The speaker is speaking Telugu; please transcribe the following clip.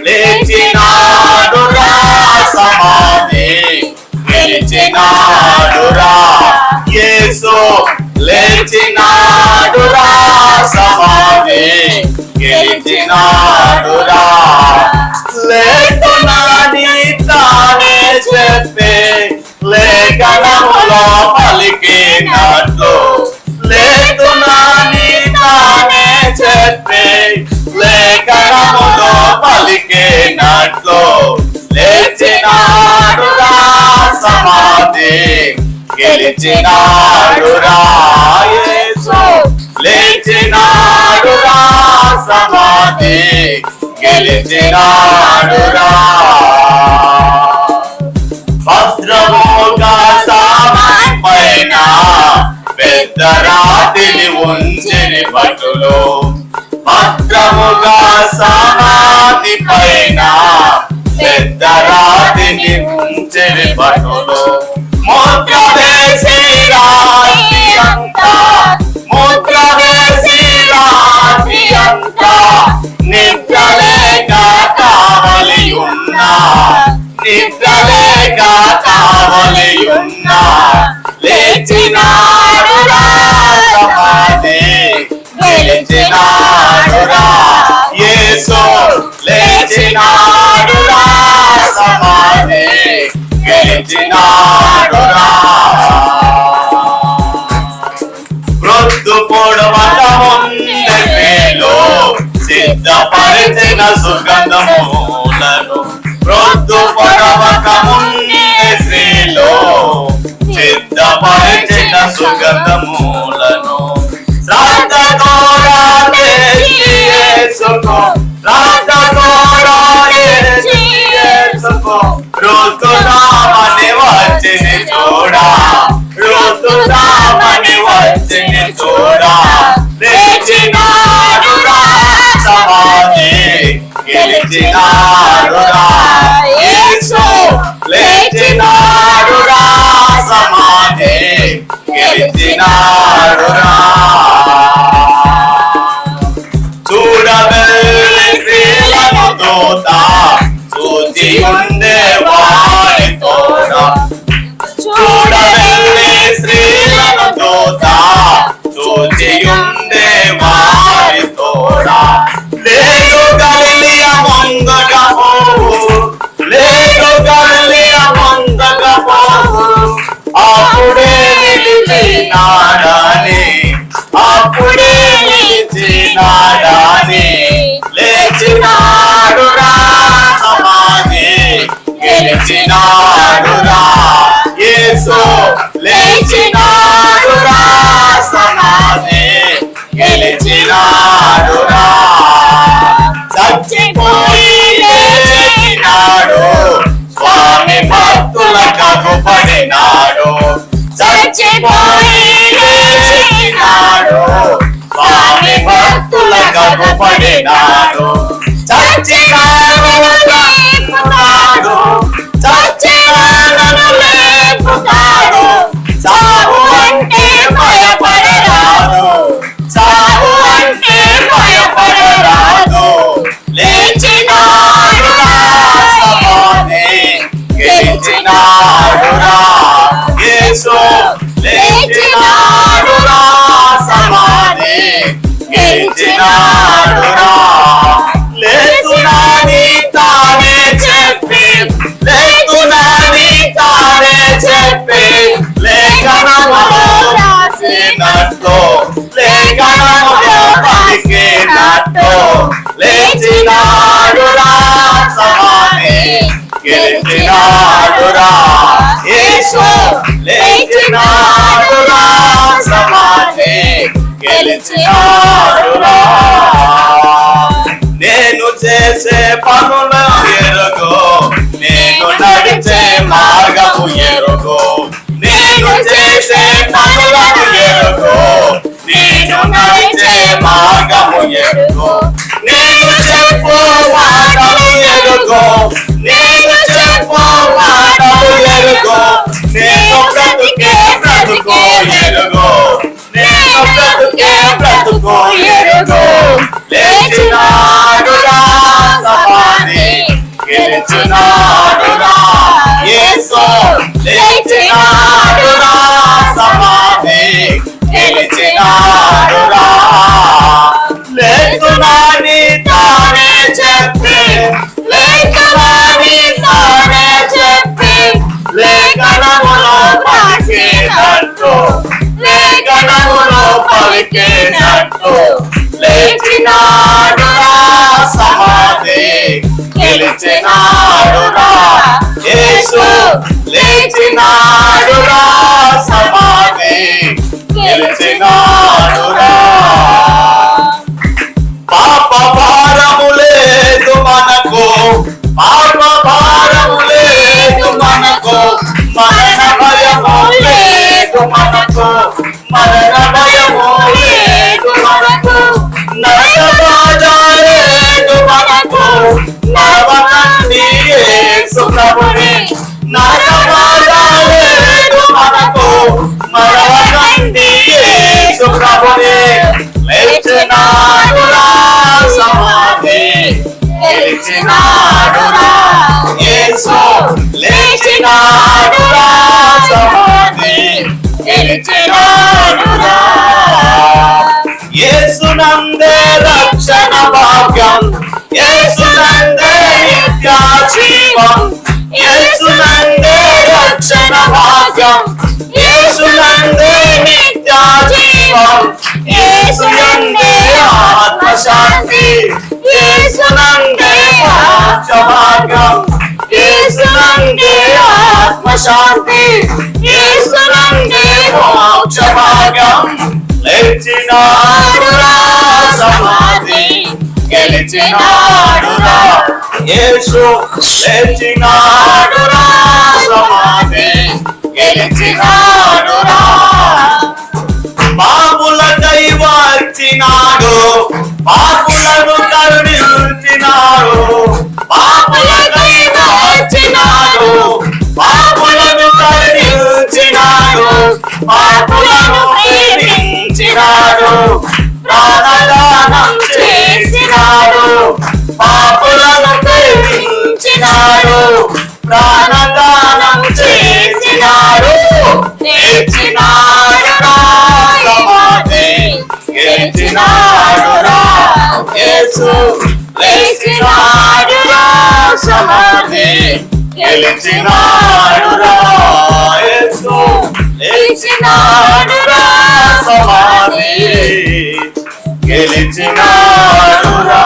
లేచినాడురా సమాధి గెలిచినాడురా యేసు లేచినాడురా సమాధి గెలిచినాడురా లేకునాని తానే చెప్పే లేఖనములో పలికినట్లు లేకునాని తానే చెప్పే లేఖనములో పలికినట్లు లేచినాడురా సమాధి గెలిచినాడురా యేసు లేచినాడురా సమాధి గెలిచినాడురా భద్రముగా సమాధి పైన పెద్ద రాతిని ఉంచిని భటులు భద్రముగా సమాధి పైన పెద్ద రాతిని ఉంచిని భటులు ముద్ర వేసి రాతి అంతా ముద్ర వేసి రాతి అంతా నిద్రలేక కావలి ఉన్నా నిద్రలేక కావలి ఉన్నా లేచినాడురా సమాధి గెలిచినాడురా యేసు లేచినాడురా సమాధి గెలిచినాడురా మృత్యు పొడవక ముందే మేలు సిద్ధపరిచిన సుగంధములను మృత్యు పొడవక ముందే శ్రీలో సిద్ధపరిచిన సుగంధములను శ్రద్ధ ద్వారా యేసుకు శ్రద్ధ ద్వారా యేసుకు ఋతురామని వచ్చిని చూడా ఋతురామని వచ్చిని చూడా లేచినాడురా సమాధి గెలిచినాడురా యేసు లేచినాడురా సమాధి గెలిచినాడురా చూడవెళ్ళి శ్రీలను దూత చూచి ఉండే వారి తోడ చూడవెళ్ళి శ్రీలను దూత చూచి ఉండే వారి తోడ లేదు గలిలియ ముందట పోవు లేదు గలిలియ ముందట పోవు అప్పుడే నిలిచినాడని అప్పుడే నిలిచినాడని లేచినాడురా సమాధి గెలిచినాడురా యేసు లేచినాడురా సమాధి గెలిచినాడురా చచ్చిపోయి లేచినాడు స్వామి భక్తుల కగుపడినాడు చచ్చిపోయి లేచినాడు స్వామి భక్తుల కగుపడినాడు చచ్చినాడు లేపుతాడు చచ్చినాడు లేపుతాడు సావు అంటే భయపడరాదు సావు అంటే భయపడరాదు లేచినాడురా సమాధి గెలిచినాడురా యేసు లేచినాడురా సమాధి గెలిచినాడురా లేతునాని తానే చెప్పి లేతునాని తానే చెప్పి లేఖనములో రాసినట్టు లేఖనములో పలికినట్టు లేచినాడురా సమాధి గెలిచినాడురా యేసు లేచినాడురా సమాధి గెలిచినాడురా నేను చేసే పనుల ఎరుగు నేను నడిచే మార్గము ఎరుగు నేను చేసే పనులను ఎరుగు నేను నడిచే మార్గము ఎరుగు నేను చెప్పు మాటలు ఎరుగు నేను చెప్పు మాటలు ఎరుగు నేను బ్రతుకే బ్రతుకు ఎరుగు నేను బ్రతుకే బ్రతుకు ఎరుగు లేచినాడురా సమాధి లేచినాడురా సమాధి గెలిచినాడురా లేకునాని తానే చెప్పి లేకునాని తానే చెప్పి లేఖనములో పలికినట్టు లేఖనములో పలికినట్టు లేచినాడురా సమాధి గెలిచినాడురా యేసు లేచినాడురా సమాధి గెలిచినాడురా పాప భారము లేదు మనకు పాప భారము లేదు మనకు మరణ భయము లేదు మనకు మరణ భయము లేదు మనకు నరక బాధ లేదు మనకు నరవకండి యేసు ప్రభుని నరక బాధ లేదు మనకు మరవకండి యేసు ప్రభుని లేచినాడురా సమాధి గెలిచినాడురా యేసు లేచినాడురా సమాధి గెలిచినాడురా యేసునందే రక్షణ భాగ్యం యేసునందే నిత్య జీవం యేసునందే రక్షణ భాగ్యం యేసునందే నిత్య జీవం యేసునందే ఆత్మశాంతి యేసునందే మోక్ష భాగ్యం యేసునందే ఆత్మశాంతి యేసునందే మోక్ష భాగ్యం లేచినాడురా సమాధి గెలిచినాడురా యేసు లేచినాడురా సమాధి గెలిచినాడురా పాపులకై వచ్చినాడు పాపులను కరుణించినాడు పాపులకై వచ్చినాడు పాపులను కరుణించినాడు పాపులను ప్రేమించినాడు ప్రాణదానం చేసినాడు పాపులను ప్రేమించినాడు ప్రాణదానం చేసినాడు లేచినాడురా సమాధి గెలిచినాడురా యేసు లేచినాడురా సమాధి గెలిచినాడురా యేసు లేచినాడురా సమాధి గెలిచినాడురా